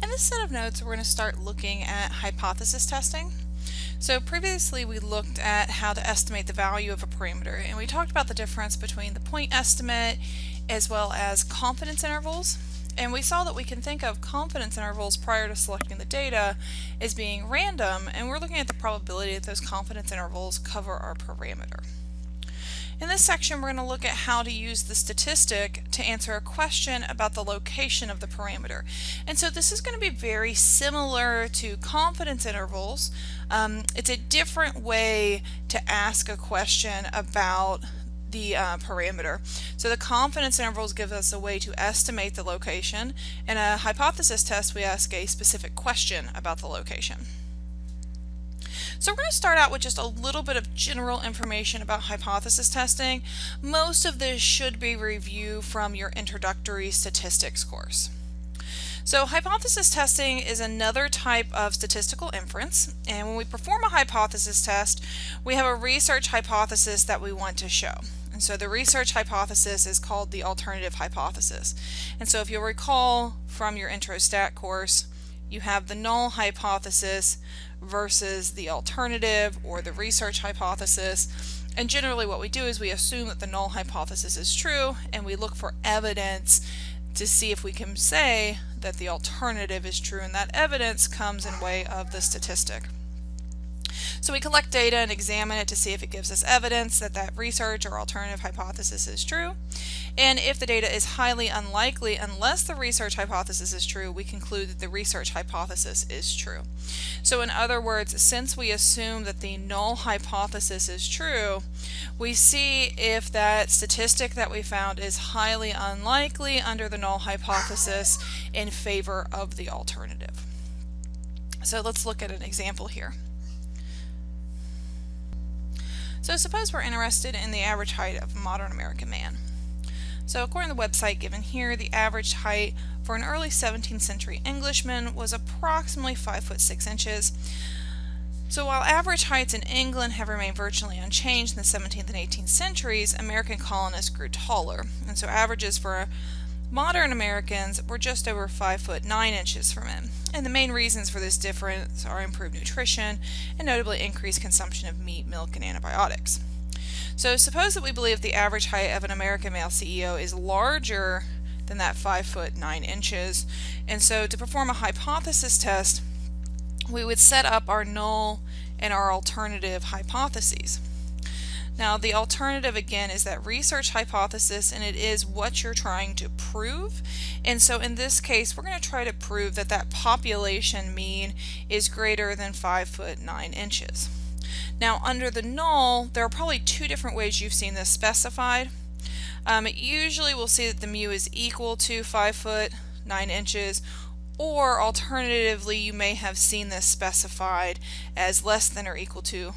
In this set of notes, we're going to start looking at hypothesis testing. So previously we looked at how to estimate the value of a parameter, and we talked about the difference between the point estimate as well as confidence intervals. And we saw that we can think of confidence intervals prior to selecting the data as being random, and we're looking at the probability that those confidence intervals cover our parameter. In this section, we're going to look at how to use the statistic to answer a question about the location of the parameter. And so this is going to be very similar to confidence intervals. It's a different way to ask a question about the parameter. So the confidence intervals give us a way to estimate the location. In a hypothesis test, we ask a specific question about the location. So we're going to start out with just a little bit of general information about hypothesis testing. Most of this should be review from your introductory statistics course. So hypothesis testing is another type of statistical inference, and when we perform a hypothesis test, we have a research hypothesis that we want to show. And so the research hypothesis is called the alternative hypothesis. And so if you'll recall from your intro stat course, you have the null hypothesis versus the alternative or the research hypothesis. And generally what we do is we assume that the null hypothesis is true, and we look for evidence to see if we can say that the alternative is true, and that evidence comes in way of the statistic. So we collect data and examine it to see if it gives us evidence that that research or alternative hypothesis is true. And if the data is highly unlikely, unless the research hypothesis is true, we conclude that the research hypothesis is true. So in other words, since we assume that the null hypothesis is true, we see if that statistic that we found is highly unlikely under the null hypothesis in favor of the alternative. So let's look at an example here. So suppose we're interested in the average height of a modern American man. So according to the website given here, the average height for an early 17th century Englishman was approximately 5 foot 6 inches. So while average heights in England have remained virtually unchanged in the 17th and 18th centuries, American colonists grew taller. And so averages for modern Americans were just over 5 foot 9 inches for men. And the main reasons for this difference are improved nutrition and notably increased consumption of meat, milk, and antibiotics. So suppose that we believe the average height of an American male CEO is larger than that 5 foot 9 inches. And so to perform a hypothesis test, we would set up our null and our alternative hypotheses. Now the alternative again is that research hypothesis, and it is what you're trying to prove. And so in this case we're going to try to prove that that population mean is greater than 5 foot 9 inches. Now under the null, there are probably two different ways you've seen this specified. Usually we'll see that the mu is equal to 5 foot 9 inches, or alternatively you may have seen this specified as less than or equal to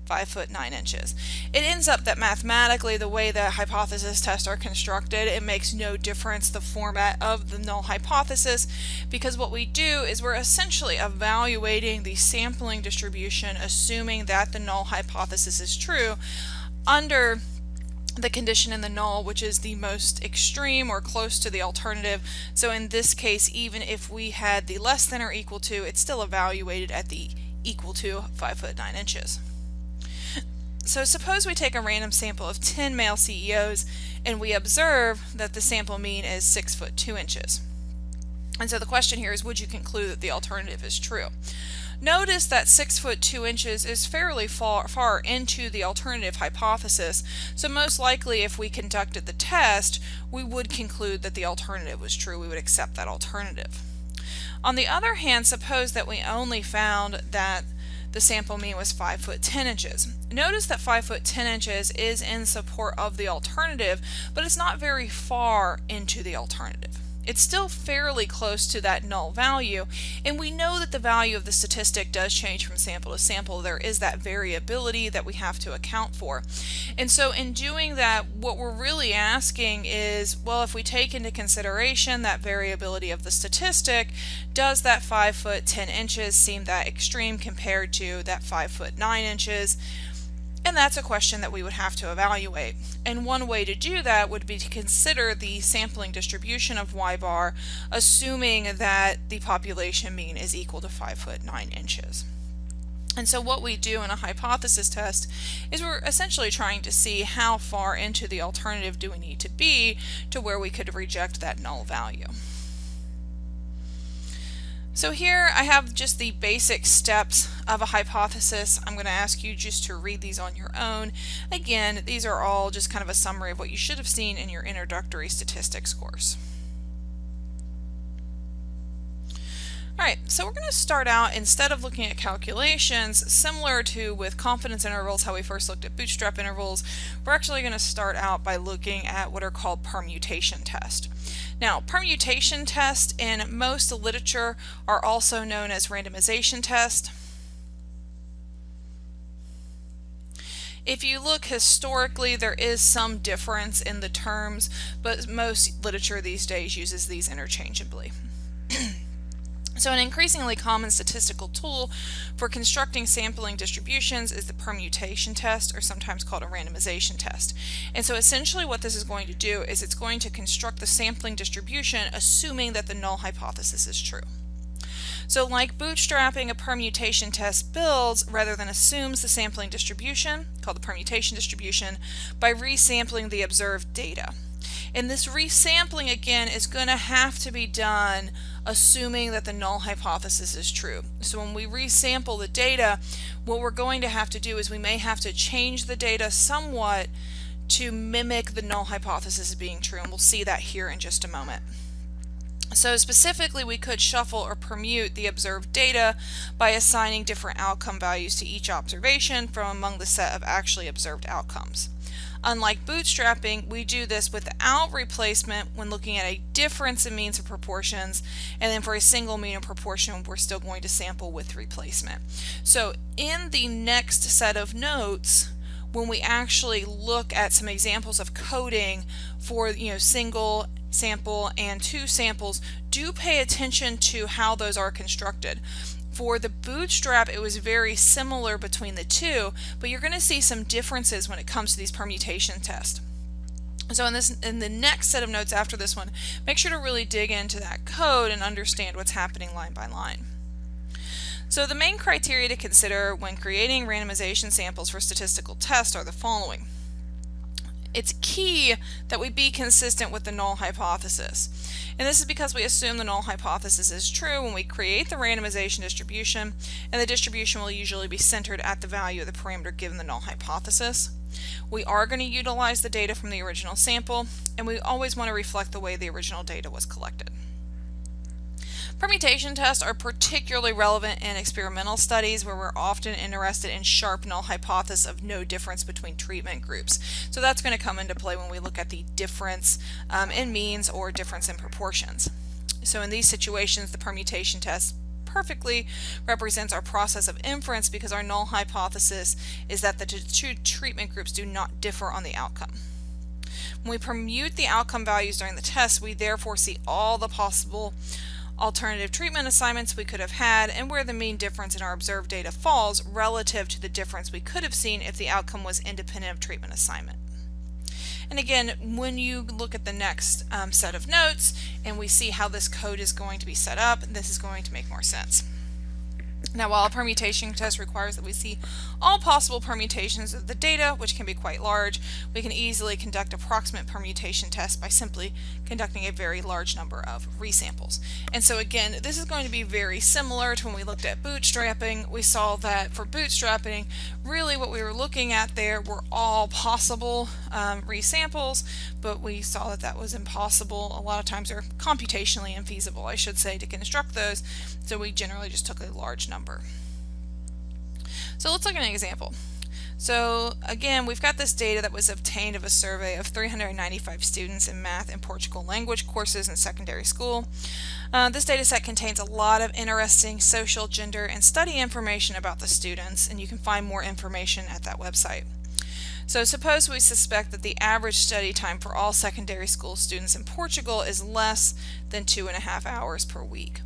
5 foot 9 inches. It ends up that mathematically the way that hypothesis tests are constructed, it makes no difference the format of the null hypothesis, because what we do is we're essentially evaluating the sampling distribution assuming that the null hypothesis is true under the condition in the null, which is the most extreme or close to the alternative. So in this case, even if we had the less than or equal to, it's still evaluated at the equal to 5 foot 9 inches. So suppose we take a random sample of 10 male CEOs and we observe that the sample mean is 6 foot 2 inches. And so the question here is, would you conclude that the alternative is true? Notice that 6 foot 2 inches is fairly far into the alternative hypothesis, so most likely if we conducted the test, we would conclude that the alternative was true. We would accept that alternative. On the other hand, suppose that we only found that the sample mean was 5 foot 10 inches. Notice that 5 foot 10 inches is in support of the alternative, but it's not very far into the alternative. It's still fairly close to that null value, and we know that the value of the statistic does change from sample to sample. There is that variability that we have to account for. And so in doing that, what we're really asking is, well, if we take into consideration that variability of the statistic, does that 5 foot 10 inches seem that extreme compared to that 5 foot 9 inches? And that's a question that we would have to evaluate. And one way to do that would be to consider the sampling distribution of y bar, assuming that the population mean is equal to 5 foot 9 inches. And so what we do in a hypothesis test is we're essentially trying to see how far into the alternative do we need to be to where we could reject that null value. So here I have just the basic steps of a hypothesis. I'm going to ask you just to read these on your own. Again, these are all just kind of a summary of what you should have seen in your introductory statistics course. Alright, so we're going to start out, instead of looking at calculations, similar to with confidence intervals, how we first looked at bootstrap intervals, we're actually going to start out by looking at what are called permutation tests. Now, permutation tests in most literature are also known as randomization tests. If you look historically, there is some difference in the terms, but most literature these days uses these interchangeably. So an increasingly common statistical tool for constructing sampling distributions is the permutation test, or sometimes called a randomization test. And so essentially what this is going to do is it's going to construct the sampling distribution assuming that the null hypothesis is true. So like bootstrapping, a permutation test builds rather than assumes the sampling distribution, called the permutation distribution, by resampling the observed data. And this resampling again is going to have to be done assuming that the null hypothesis is true. So when we resample the data, what we're going to have to do is we may have to change the data somewhat to mimic the null hypothesis being true, and we'll see that here in just a moment. So specifically, we could shuffle or permute the observed data by assigning different outcome values to each observation from among the set of actually observed outcomes. Unlike bootstrapping, we do this without replacement when looking at a difference in means or proportions, and then for a single mean or proportion, we're still going to sample with replacement. So in the next set of notes, when we actually look at some examples of coding for single sample and two samples, do pay attention to how those are constructed. For the bootstrap, it was very similar between the two, but you're going to see some differences when it comes to these permutation tests. So in the next set of notes after this one, make sure to really dig into that code and understand what's happening line by line. So the main criteria to consider when creating randomization samples for statistical tests are the following. It's key that we be consistent with the null hypothesis. And this is because we assume the null hypothesis is true when we create the randomization distribution, and the distribution will usually be centered at the value of the parameter given the null hypothesis. We are going to utilize the data from the original sample, and we always want to reflect the way the original data was collected. Permutation tests are particularly relevant in experimental studies where we're often interested in sharp null hypothesis of no difference between treatment groups. So that's going to come into play when we look at the difference in means or difference in proportions. So in these situations, the permutation test perfectly represents our process of inference because our null hypothesis is that the two treatment groups do not differ on the outcome. When we permute the outcome values during the test, we therefore see all the possible alternative treatment assignments we could have had and where the mean difference in our observed data falls relative to the difference we could have seen if the outcome was independent of treatment assignment. And again, when you look at the next set of notes and we see how this code is going to be set up, this is going to make more sense. Now, while a permutation test requires that we see all possible permutations of the data, which can be quite large, we can easily conduct approximate permutation tests by simply conducting a very large number of resamples. And so again, this is going to be very similar to when we looked at bootstrapping. We saw that for bootstrapping, really what we were looking at there were all possible resamples, but we saw that that was impossible. A lot of times they're computationally infeasible, I should say, to construct those, so we generally just took a large number. So let's look at an example. So again, we've got this data that was obtained of a survey of 395 students in math and Portugal language courses in secondary school. This data set contains a lot of interesting social, gender, and study information about the students, and you can find more information at that website. So suppose we suspect that the average study time for all secondary school students in Portugal is less than 2.5 hours per week.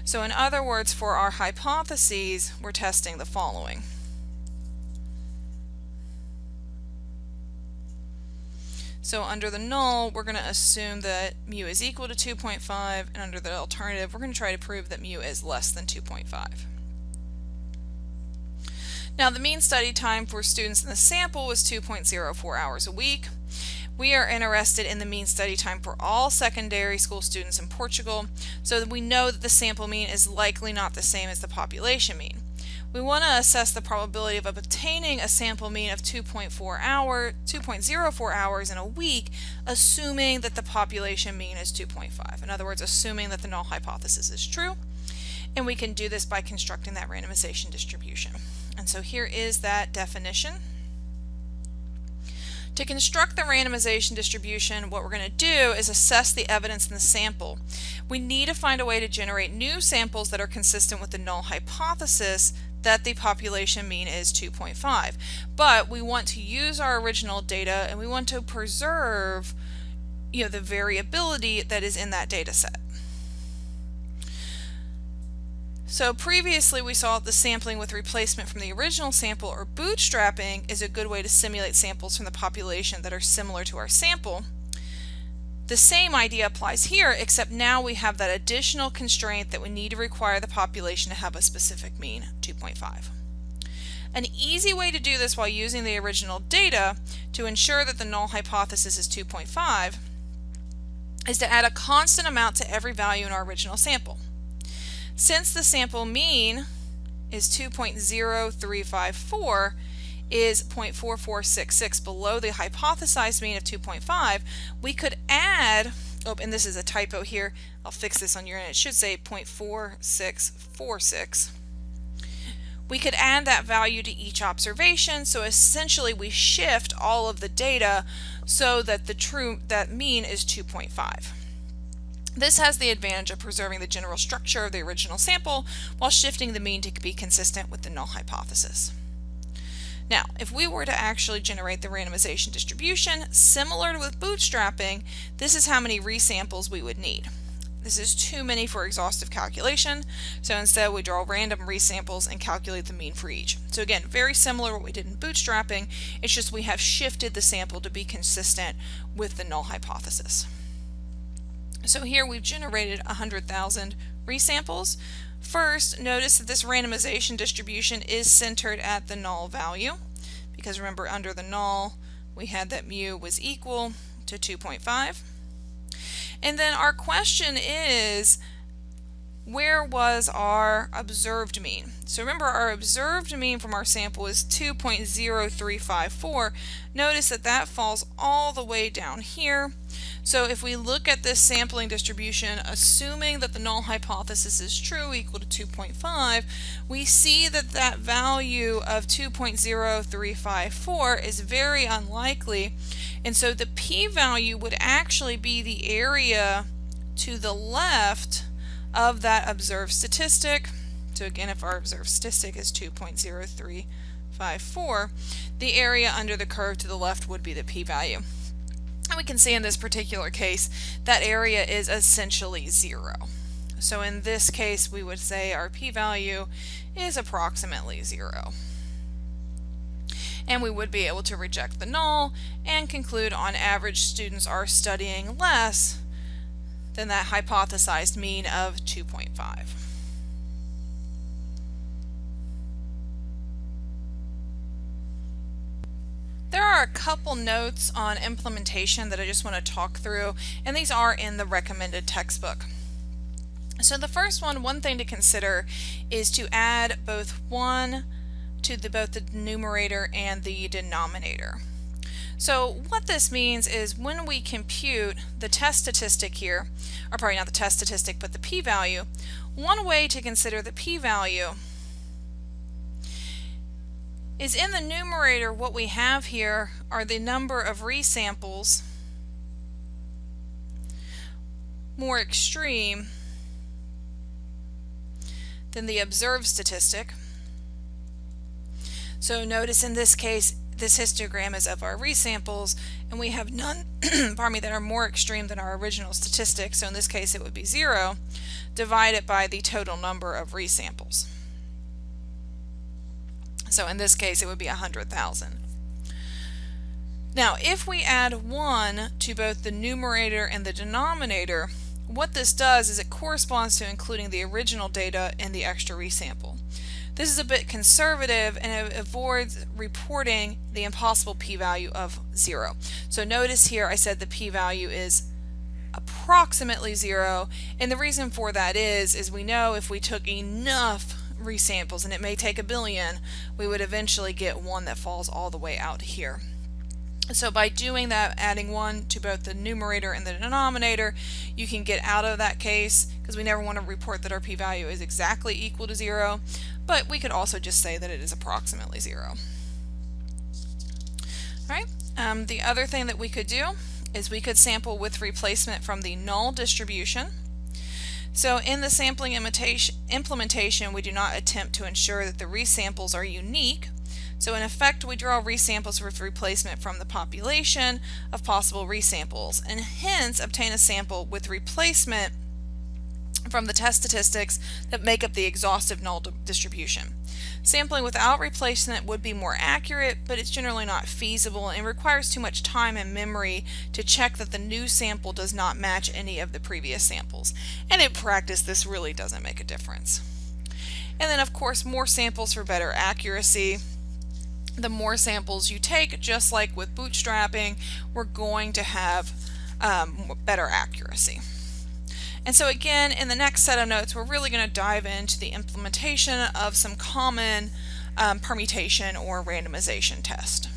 So in other words, for our hypotheses, we're testing the following. So under the null, we're going to assume that mu is equal to 2.5, and under the alternative, we're going to try to prove that mu is less than 2.5. Now, the mean study time for students in the sample was 2.04 hours a week. We are interested in the mean study time for all secondary school students in Portugal, so that we know that the sample mean is likely not the same as the population mean. We want to assess the probability of obtaining a sample mean of 2.04 hours in a week, assuming that the population mean is 2.5. In other words, assuming that the null hypothesis is true. And we can do this by constructing that randomization distribution. And so here is that definition. To construct the randomization distribution, what we're going to do is assess the evidence in the sample. We need to find a way to generate new samples that are consistent with the null hypothesis that the population mean is 2.5. But we want to use our original data, and we want to preserve, the variability that is in that data set. So previously we saw the sampling with replacement from the original sample, or bootstrapping, is a good way to simulate samples from the population that are similar to our sample. The same idea applies here, except now we have that additional constraint that we need to require the population to have a specific mean, 2.5. An easy way to do this while using the original data to ensure that the null hypothesis is 2.5 is to add a constant amount to every value in our original sample. Since the sample mean is 2.0354, is 0.4466 below the hypothesized mean of 2.5, we could add, and this is a typo here, I'll fix this on your end, it should say 0.4646. We could add that value to each observation, so essentially we shift all of the data so that that mean is 2.5. This has the advantage of preserving the general structure of the original sample while shifting the mean to be consistent with the null hypothesis. Now, if we were to actually generate the randomization distribution, similar to with bootstrapping, this is how many resamples we would need. This is too many for exhaustive calculation, so instead we draw random resamples and calculate the mean for each. So again, very similar to what we did in bootstrapping, it's just we have shifted the sample to be consistent with the null hypothesis. So here we've generated 100,000 resamples. First, notice that this randomization distribution is centered at the null value, because remember, under the null we had that mu was equal to 2.5. And then our question is, where was our observed mean? So remember, our observed mean from our sample is 2.0354. Notice that that falls all the way down here. So if we look at this sampling distribution, assuming that the null hypothesis is true, equal to 2.5, we see that that value of 2.0354 is very unlikely. And so the p-value would actually be the area to the left of that observed statistic. So again, if our observed statistic is 2.0354, the area under the curve to the left would be the p-value. And we can see in this particular case that area is essentially 0. So in this case we would say our p-value is approximately 0. And we would be able to reject the null and conclude on average students are studying less than that hypothesized mean of 2.5. There are a couple notes on implementation that I just want to talk through, and these are in the recommended textbook. So the first one thing to consider is to add both 1 to both the numerator and the denominator. So what this means is when we compute the test statistic here, or probably not the test statistic, but the p-value, one way to consider the p-value is in the numerator. What we have here are the number of resamples more extreme than the observed statistic. So notice in this case, this histogram is of our resamples, and we have none that are more extreme than our original statistic. So in this case it would be 0 divided by the total number of resamples. So in this case it would be 100,000. Now, if we add 1 to both the numerator and the denominator, what this does is it corresponds to including the original data in the extra resample. This is a bit conservative and it avoids reporting the impossible p-value of 0. So notice here I said the p-value is approximately 0, and the reason for that is we know if we took enough resamples, and it may take a billion, we would eventually get one that falls all the way out here. So by doing that, adding 1 to both the numerator and the denominator, you can get out of that case, because we never want to report that our p-value is exactly equal to 0, but we could also just say that it is approximately 0. Alright, the other thing that we could do is we could sample with replacement from the null distribution. So in the sampling implementation, we do not attempt to ensure that the resamples are unique. So in effect, we draw resamples with replacement from the population of possible resamples, and hence obtain a sample with replacement from the test statistics that make up the exhaustive null distribution. Sampling without replacement would be more accurate, but it's generally not feasible and requires too much time and memory to check that the new sample does not match any of the previous samples. And in practice, this really doesn't make a difference. And then, of course, more samples for better accuracy. The more samples you take, just like with bootstrapping, we're going to have better accuracy. And so again, in the next set of notes, we're really going to dive into the implementation of some common permutation or randomization test.